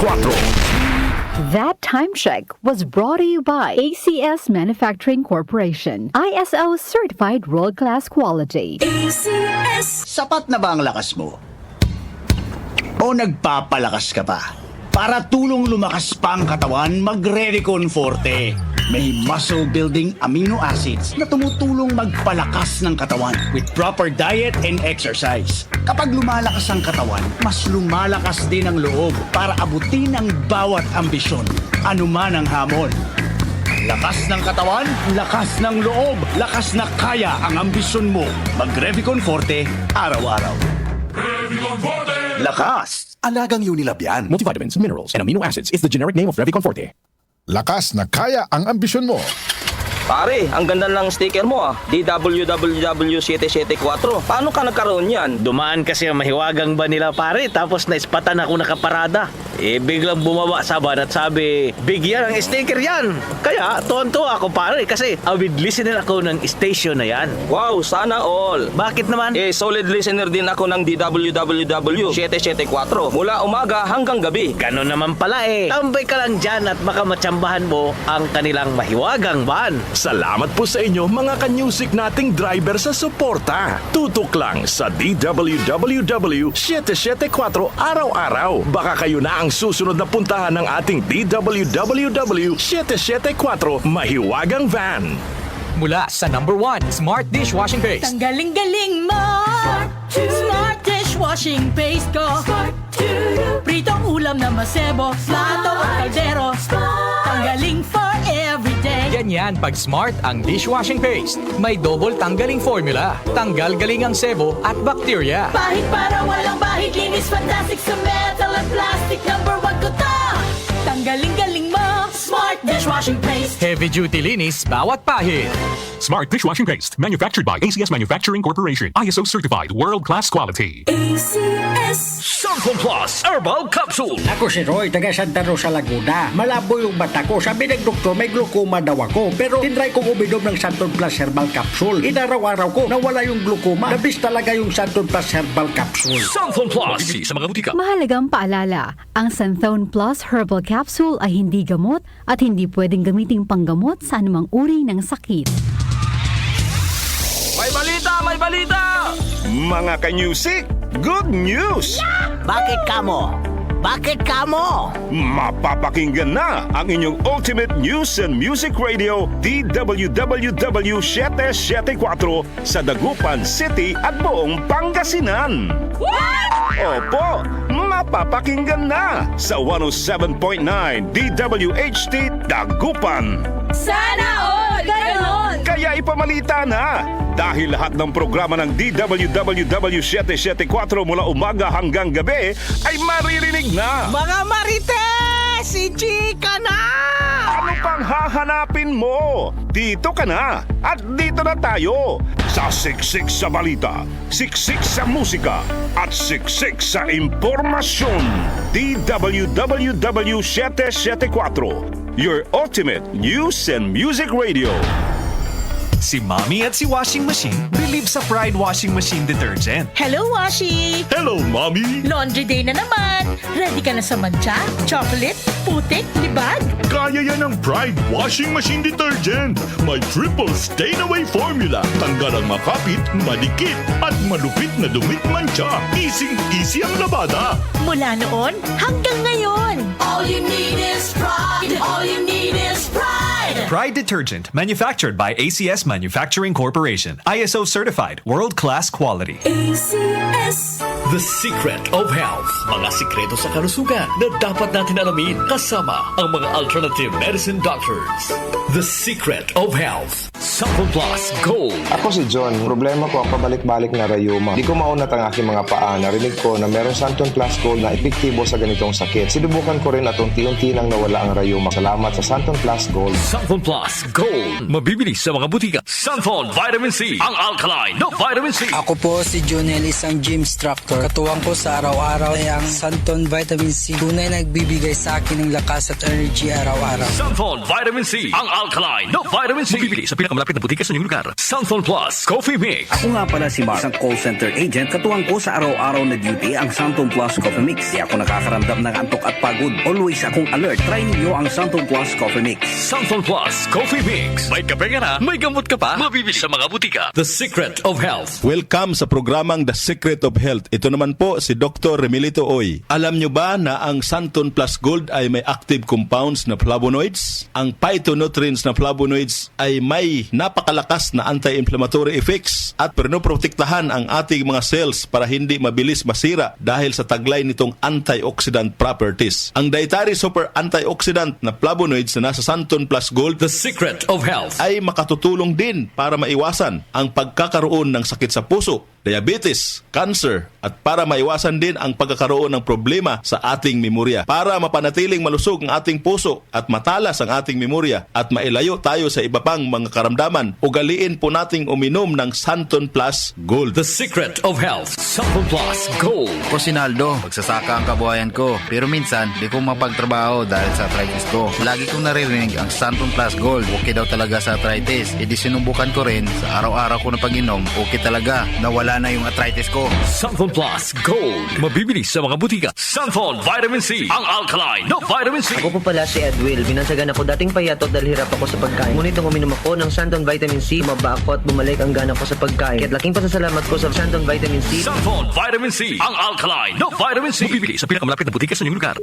That time check was brought to you by ACS Manufacturing Corporation. ISO certified world-class quality. ACS. Sapat na ba ang lakas mo? O nagpapalakas ka pa? Para tulong lumakas pa ang katawan, mag-Revicon Forte. May muscle-building amino acids na tumutulong magpalakas ng katawan with proper diet and exercise. Kapag lumalakas ang katawan, mas lumalakas din ang loob para abutin ang bawat ambisyon, anuman ang hamon. Lakas ng katawan, lakas ng loob, lakas na kaya ang ambisyon mo. Mag-Revicon Forte, araw-araw. Revicon Forte! Lakas! Alagang Unilab yan. Multivitamins, minerals, and amino acids is the generic name of Revicon Forte. Lakas na kaya ang ambisyon mo. Pare, ang ganda ng sticker mo ah. DWWW774. Paano ka nagkaroon yan? Dumaan kasi ang mahiwagang ba nila pare, tapos naispatan ako nakaparada. Biglang bumaba sa van at sabi, bigyan ang sticker yan. Kaya, tuwan-tuwa ako pare kasi avid listener ako ng station na yan. Wow, sana all. Bakit naman? Solid listener din ako ng DWWW774. Mula umaga hanggang gabi. Ganon naman pala Tambay ka lang dyan at baka matsambahan mo ang kanilang mahiwagang van. Salamat po sa inyo mga kanyusik nating driver sa suporta. Tutok lang sa DWWW 774 araw-araw. Baka kayo na ang susunod na puntahan ng ating DWWW 774 mahiwagang van. Mula sa number 1 Smart Dishwashing Paste. Ang galing-galing mo. Smart Dishwashing Paste ko. Pritong ulam na masebo. Plato at kaldero. Tanggaling for everyday. Ganyan pag Smart ang dishwashing paste. May double tanggaling formula. Tanggal galing ang sebo at bacteria. Bahid para walang bahid. Linis fantastic sa metal at plastic. Number 1 ko to. Tanggaling-galing mo. Smart Dishwashing Paste. Heavy duty linis bawat pahid. Smart Dishwashing Paste, manufactured by ACS Manufacturing Corporation. ISO certified, world-class quality. ACS. Sample Plus Herbal Capsule. Ako si Roy, taga Santa Rosa, Laguna. Malabo yung mata ko. Sabi ng doktor, may glaucoma daw ako. Pero tinry kong uminom ng Santon Plus Herbal Capsule. Inaraw-araw ko, nawala yung glaucoma. Nabis talaga yung Santon Plus Herbal Capsule. Sample Plus. Sa mga butika. Mahalagang paalala, ang Santhone Plus Herbal Capsule ay hindi gamot at hindi pwedeng gamiting panggamot sa anumang uri ng sakit. May balita! May balita! Mga kanyusik, good news! Bakit kamo? Bakit kamo? Mapapakinggan na ang inyong ultimate news and music radio DWWW 774 sa Dagupan City at buong Pangasinan. Opo, mapapakinggan na sa 107.9 DWHT Dagupan. Sana all! Ganon! Kaya ipamalita na dahil lahat ng programa ng DWWW 774 mula umaga hanggang gabi ay maririnig na. Mga Marites! Si Chika na! Ano pang hahanapin mo? Dito ka na at dito na tayo sa siksik sa balita, siksik sa musika at siksik sa impormasyon. DWWW 774, your ultimate news and music radio. Si Mommy at si Washing Machine believe sa Pride Washing Machine Detergent. Hello, Washi! Hello, Mommy! Laundry day na naman! Ready ka na sa mancha, chocolate, putik, libag? Kaya yan ang Pride Washing Machine Detergent. May triple stain-away formula. Tanggal ang makapit, malikit, at malupit na dumit mancha. Easy ang labada. Mula noon hanggang ngayon. All you need is pride. All you need is pride. Pride Detergent, manufactured by ACS Manufacturing Corporation. ISO certified, world-class quality. ACS. The Secret of Health. Mga sikreto sa kalusugan na dapat natin alamin kasama ang mga alternative medicine doctors. The Secret of Health. Sample Plus Gold. Ako si John. Problema ko ang pabalik-balik na rayuma. Di ko maunat ang aking mga paa. Narinig ko na merong Santon Plus Gold na epektibo sa ganitong sakit. Sinubukan ko rin at unti-unti nang nawala ang rayuma. Salamat sa Santon Plus Gold. Santon Plus Gold. Mabibili sa mga butika. Santon Vitamin C. Ang alkaline na Vitamin C. Ako po si Junel, isang gym instructor. Katuwang ko sa araw-araw ay ang Santon Vitamin C. Tunay nagbibigay sa akin ng lakas at energy araw-araw. Santon Vitamin C, ang alkaline na vitamin C. Mabibili sa pinakamalapit na butika sa inyong lugar. Santon Plus Coffee Mix. Ako nga pala si Mark, isang call center agent. Katuwang ko sa araw-araw na duty ang Santon Plus Coffee Mix. Di ako nakakaramdam ng antok at pagod. Always akong alert. Try ninyo ang Santon Plus Coffee Mix. Santon Plus Coffee Mix. May kape ka na, may gamot ka pa. Mabibili sa mga butika. The Secret of Health. Welcome sa programang The Secret of Health. Ito naman po si Dr. Remilito Oy. Alam nyo ba na ang Santon Plus Gold ay may active compounds na flavonoids? Ang phytonutrients na flavonoids ay may napakalakas na anti-inflammatory effects at pinoprotektahan ang ating mga cells para hindi mabilis masira dahil sa taglay nitong antioxidant properties. Ang dietary super antioxidant na flavonoids na nasa Santon Plus Gold, The Secret of Health, ay makatutulong din para maiwasan ang pagkakaroon ng sakit sa puso, diabetes, cancer, at para maiwasan din ang pagkakaroon ng problema sa ating memorya. Para mapanatiling malusog ang ating puso at matalas ang ating memorya at mailayo tayo sa iba pang mga karamdaman, ugaliin po nating uminom ng Santon Plus Gold. The Secret of Health, Santon Plus Gold. Ako si Naldo, magsasaka ang kabuhayan ko. Pero minsan, di ko mapagtrabaho dahil sa arthritis ko. Lagi kong naririnig ang Santon Plus Gold. Okay daw talaga sa arthritis. E di sinubukan ko rin sa araw-araw ko na pag-inom. Okay talaga. Nawala na yung arthritis ko. Santon Plus Gold. Mabibili sa mga butika. Santon Vitamin C, ang alkaline na vitamin C. Ako po pala si Edwil. Binansagan ako dating payatot dahil hirap ako sa pagkain. Ngunit nung uminom ako ng Santon Vitamin C, maba ako at bumalik ang gana ko sa pagkain. Kaya't laking pasasalamat ko sa Santon Vitamin C. Santon Vitamin C, ang alkaline na vitamin C. Mabibili sa pinakamalapit na butika sa inyong lugar.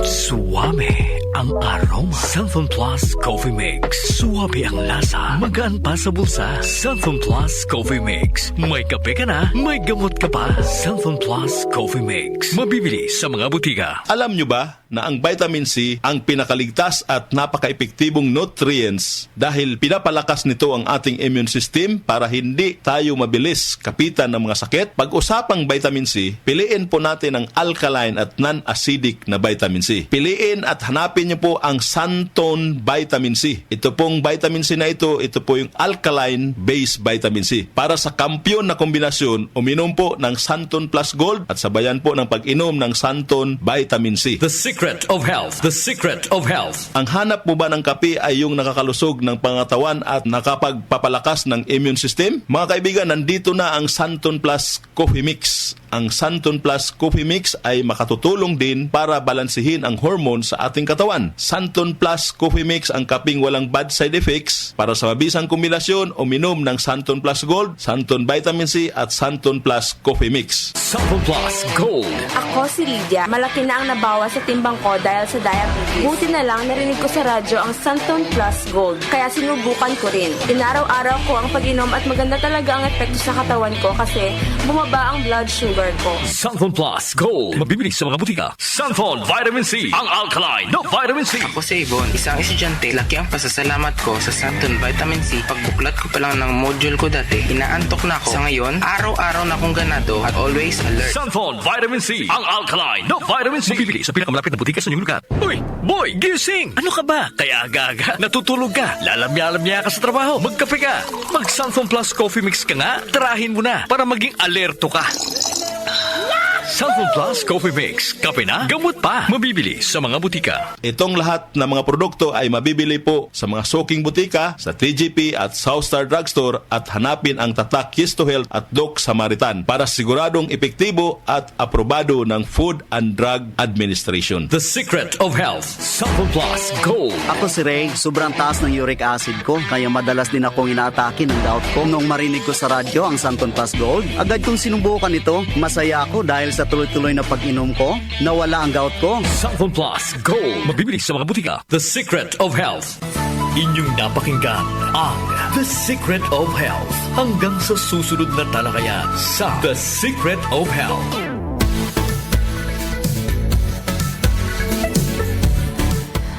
Suwame ang aroma. Santon Plus Coffee Mix. Suwabe ang lasa. Magaan pa sa bulsa. Santon Plus Coffee Mix. May kape ka na, may gamot ka pa. Santon Plus Coffee Mix. Mabibili sa mga butika. Alam nyo ba na ang vitamin C ang pinakaligtas at napaka-epektibong nutrients dahil pinapalakas nito ang ating immune system para hindi tayo mabilis kapitan ng mga sakit? Pag-usapang vitamin C, piliin po natin ang alkaline at non-acidic na vitamin C. Piliin at hanapin nyo po ang Santon Vitamin C. Ito pong vitamin C na ito po yung alkaline-based vitamin C. Para sa kampyon na kombinasyon, uminom po ng Santon Plus Gold at sabayan po ng pag-inom ng Santon Vitamin C. The Secret of Health. The Secret of Health. Ang hanap mo ba ng kape ay yung nakakalusog ng pangatawan at nakapagpapalakas ng immune system? Mga kaibigan, nandito na ang Santon Plus Coffee Mix. Ang Santon Plus Coffee Mix ay makatutulong din para balansehin ang hormones sa ating katawan. Santon Plus Coffee Mix ang kaping walang bad side effects. Para sa mabisang kombinasyon, uminom ng Santon Plus Gold, Santon Vitamin C at Santon Plus Coffee Mix. Santon Plus Gold. Ako si Lydia. Malaki na ang nabawas sa timbang ko dahil sa diabetes. Buti na lang narinig ko sa radyo ang Santon Plus Gold. Kaya sinubukan ko rin. Inaraw-araw ko ang pag-inom at maganda talaga ang epekto sa katawan ko kasi bumaba ang blood sugar ko. Santon Plus Gold. Mabibili sa mga butika. Santon Vitamin C, ang alkaline na vitamin C. Ako si Ibon, isang estudyante. Laki ang pasasalamat ko sa Santon Vitamin C. Pagbuklat ko pa lang ng module ko dati, inaantok na ako. Sa ngayon, araw-araw na akong ganado at always alert. Santon Vitamin C, ang alkaline na vitamin C. Mabibili sa pinakamalapit na butika sa inyong lugar. Uy, boy, gising! Ano ka ba? Kaya aga-aga, natutulog ka. Lalamya-lamya ka sa trabaho. Magkape ka. Mag Santon Plus Coffee Mix ka nga. Tarahin mo na para maging alerto ka. Santon Plus Coffee Mix. Kape na, gamot pa. Mabibili sa mga butika. Itong lahat ng mga produkto ay mabibili po sa mga soking butika, sa TGP at Southstar Drugstore at hanapin ang tatak Yes to Health at Doc Samaritan para siguradong epektibo at aprobado ng Food and Drug Administration. The Secret of Health. Santon Plus Gold. Ako si Ray, sobrang taas ng uric acid ko kaya madalas din akong inaatake ng gout ko. Nung marinig ko sa radyo ang Santon Plus Gold, agad kong sinubukan ito. Masaya ako dahil sa tuloy-tuloy na pag-inom ko, nawala ang gout ko. Santon Plus Gold. Mabibili sa mga butika. The Secret of Health. Inyong napakinggan ang The Secret of Health. Hanggang sa susunod na talakayan sa The Secret of Health.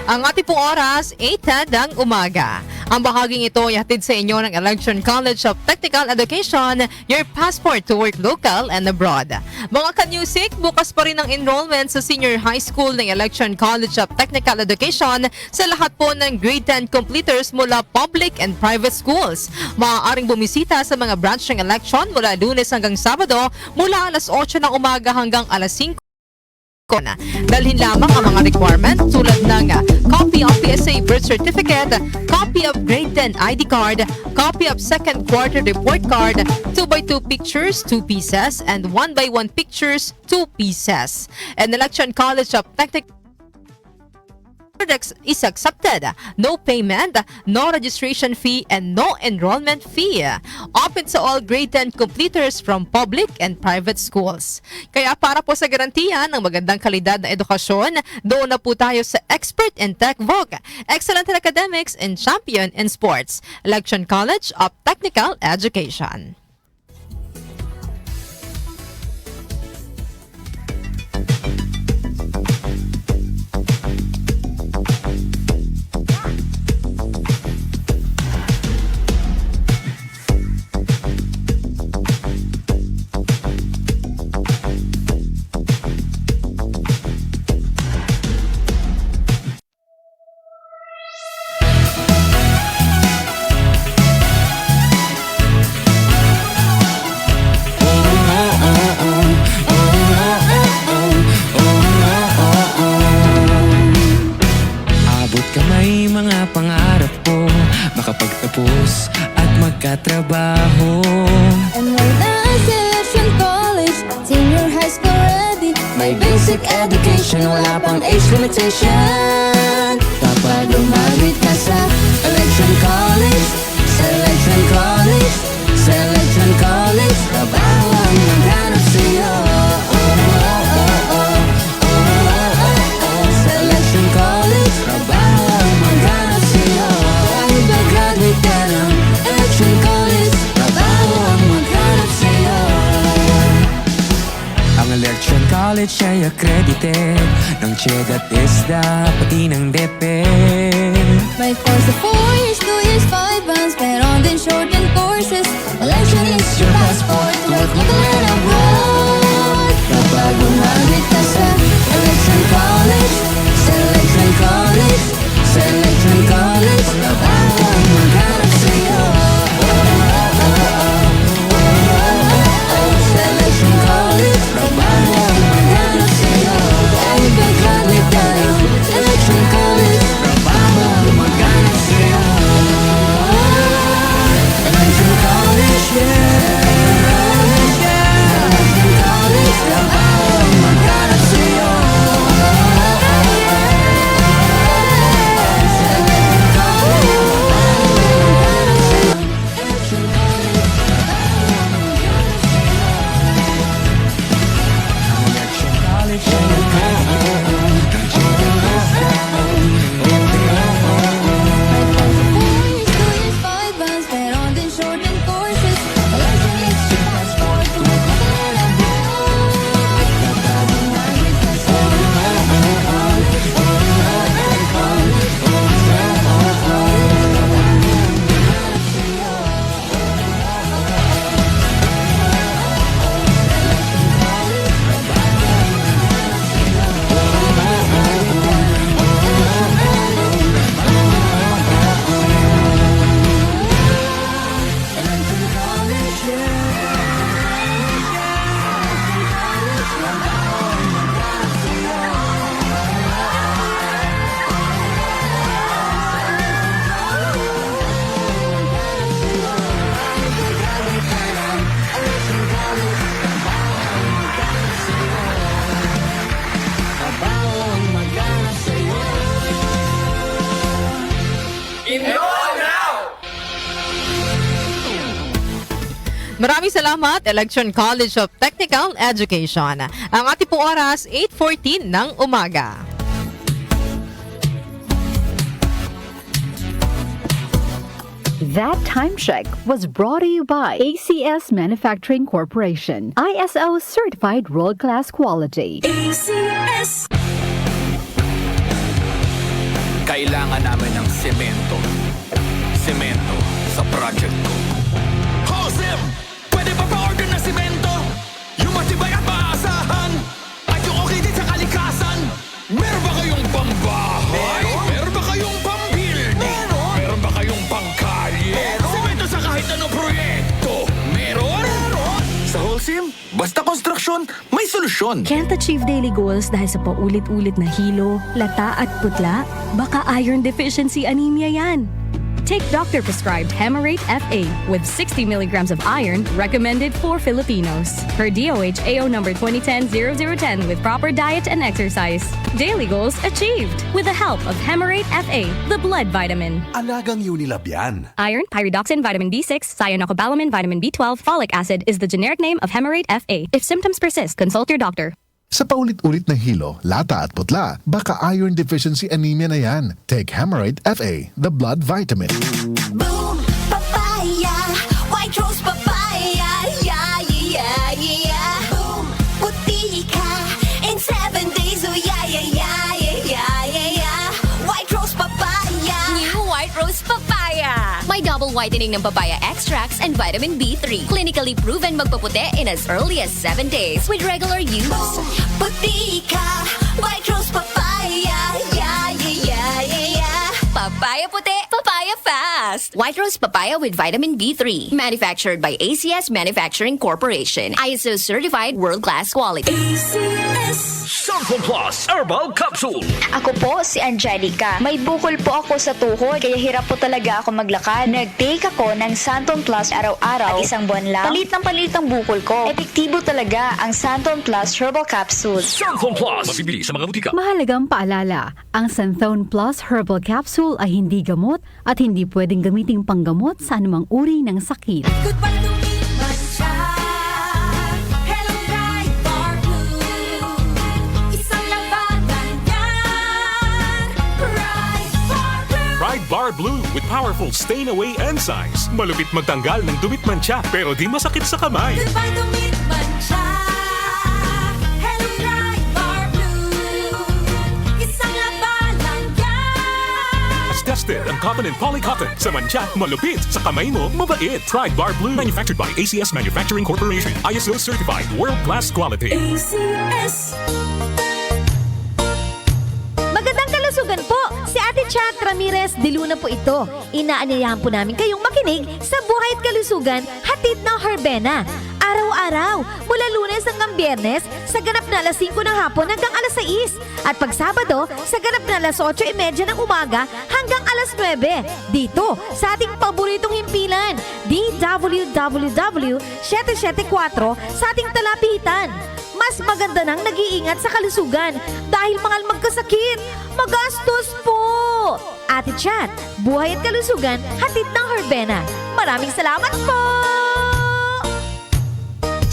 Ang ating pong oras, 8 ng umaga. Ang bahaging ito ay hatid sa inyo ng Election College of Technical Education, your passport to work local and abroad. Mga ka-music, bukas pa rin ang enrollment sa senior high school ng Election College of Technical Education sa lahat po ng grade 10 completers mula public and private schools. Maaaring bumisita sa mga branch ng election mula Lunes hanggang Sabado mula alas 8 ng umaga hanggang alas 5. Dalhin lamang ang mga requirement tulad ng copy of PSA birth certificate, copy of grade 10 ID card, copy of second quarter report card, 2x2 pictures 2 pieces and 1x1 pictures 2 pieces. And Election College of Technical is accepted. No payment, no registration fee, and no enrollment fee. Open sa all grade 10 completers from public and private schools. Kaya para po sa garantiya ng magandang kalidad na edukasyon, doon na po tayo sa expert in tech vogue, excellent in academics, and champion in sports. Election College of Technical Education. Makapagtapos at magkatrabaho. Enroll na sa Election College, senior high school ready. May basic education, wala pang age limitation. Kapag umabit ka sa Election College, sa Election College, sa Election College, trabaho ang maghanap sa'yo. Sa Election College, trabaho ang maghanap sa'yo. Graduate ka ng Election College, trabaho ang maghanap sa'yo. Ang Election College ay accredited ng CHED at ISDA, pati ng DepEd. May course of 4 years, 2 years, 5 months, meron din shortened courses. Election is your passport to work local and abroad. Kapag umabit ka sa Election College, sa Election College, sa Election College, trabaho ang maghanap sa'yo. Sa Election College, trabaho ang maghanap sa'yo. Kahit ka-graduate ka ng Election College, trabaho ang maghanap sa'yo. Election College, Election College, trabaho ang maghanap sa'yo. Maraming salamat, Election College of Technical Education. Ang ating pong oras, 8:14 ng umaga. That time check was brought to you by ACS Manufacturing Corporation, ISO certified world-class quality. ACS. Kailangan namin ng semento, semento sa project ko. Josem! Pwede pa pa-order na semento? Yung matibay at maasahan? At yung okay din sa kalikasan? Meron ba kayong pambahay? Meron ba kayong pambuilding? Meron ba kayong pangkalye? Semento sa kahit anong proyekto? Meron? Sa Holcim, basta konstruksyon, may solusyon. Can't achieve daily goals dahil sa paulit-ulit na hilo, lata at putla? Baka iron deficiency anemia yan. Take doctor-prescribed Hemarate FA with 60 milligrams of iron recommended for Filipinos. Per DOH AO number 2010-0010 with proper diet and exercise. Daily goals achieved with the help of Hemarate FA, the blood vitamin. Alagang Unilab yan. Iron, pyridoxine, vitamin B6, cyanocobalamin, vitamin B12, folic acid is the generic name of Hemarate FA. If symptoms persist, consult your doctor. Sa paulit-ulit na hilo, lata at putla, baka iron deficiency anemia na yan. Take Hemarate FA, the blood vitamin. Boom, papaya, white rose papaya, yeah, yeah, yeah. Boom, puti ka in 7 days, oh yeah, yeah, yeah, yeah, yeah, yeah. White rose papaya. New White Rose Papaya. May double whitening ng papaya extracts and vitamin B3. Clinically proven magpaputi in as early as 7 days with regular use. Boom, puti ka, white rose papaya, yeah, yeah, yeah, yeah, yeah. Papaya puti, papaya fast. White Rose Papaya with vitamin B3. Manufactured by ACS Manufacturing Corporation. ISO certified world-class quality. ACS. Santon Plus Herbal Capsule. Ako po si Angelica. May bukol po ako sa tuhod kaya hirap po talaga ako maglakad. Nag-take ako ng Santon Plus araw-araw at isang buwan lang. Palit ang bukol ko. Epektibo talaga ang Santon Plus Herbal Capsule. Santon Plus. Mabibili sa mga butika. Mahalagang paalala, ang Santhone Plus Herbal Capsule ay hindi gamot at hindi pwedeng gamiting panggamot sa anumang uri ng sakit. Goodbye to me, Masha. Hello, bright bar blue. Isang labanan yan. Bright bar blue. Pride Bar Blue with powerful stain-away enzymes. Malupit magtanggal ng dumit mancha pero di masakit sa kamay. Goodbye to me, Masha. Hello, bright bar blue. Isang labanan yan. As tested ang cotton and polycotton. Sa mancha, malupit. Sa kamay mo, mabait. Pride Bar Blue. Manufactured by ACS Manufacturing Corporation. ISO certified world-class quality. ACS. Magandang kalusugan po! Si Ate Chat Ramirez de Luna po ito. Inaanyayahan po namin kayong makinig sa Buhay at Kalusugan, hatid ng Herbena. Araw-araw, mula Lunes hanggang Biyernes, sa ganap na alas 5 ng hapon hanggang alas 6. At pag Sabado, sa ganap na alas 8:30 ng umaga hanggang alas 9. Dito, sa ating paboritong himpilan, DWWW 774 sa ating talapitan. Mas maganda nang nag-iingat sa kalusugan dahil mahal magkasakit. Magastos po! Ate Chat, Buhay at Kalusugan, hatid ng Herbena. Maraming salamat po!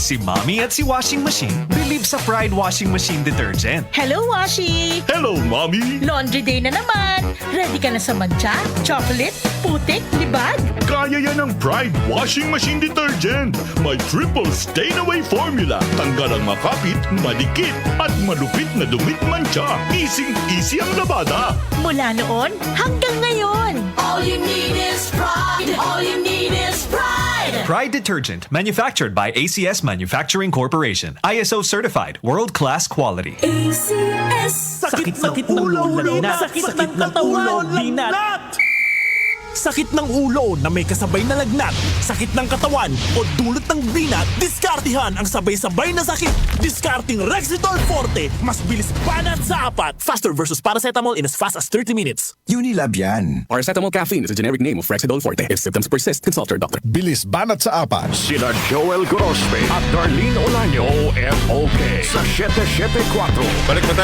Si Mommy at si Washing Machine believe sa Pride Washing Machine Detergent. Hello, Washi! Hello, Mommy! Laundry day na naman! Ready ka na sa mancha, chocolate, putik, libag? Kaya yan ang Pride Washing Machine Detergent. May triple stain-away formula. Tanggal ang makapit, madikit, at malupit na dumit mancha. Easy ang labada. Mula noon hanggang ngayon. All you need is pride. All you need is pride. Pride Detergent, manufactured by ACS Manufacturing Corporation. ISO certified world-class quality. ACS. Sakit ng ulo, lagnat. Sakit ng katawan, lagnat. Sakit ng ulo na may kasabay na lagnat, sakit ng katawan o dulot ng binat, diskartihan ang sabay-sabay na sakit. Diskarting Rexidol Forte, mas bilis banat sa apat. Faster versus paracetamol in as fast as 30 minutes. Unilab yan. Paracetamol caffeine is a generic name of Rexidol Forte. If symptoms persist, consult your doctor. Bilis banat sa apat. Sina Joel Gorospe at Darlene Olaño, OFOK sa 774. Balik mo tayo.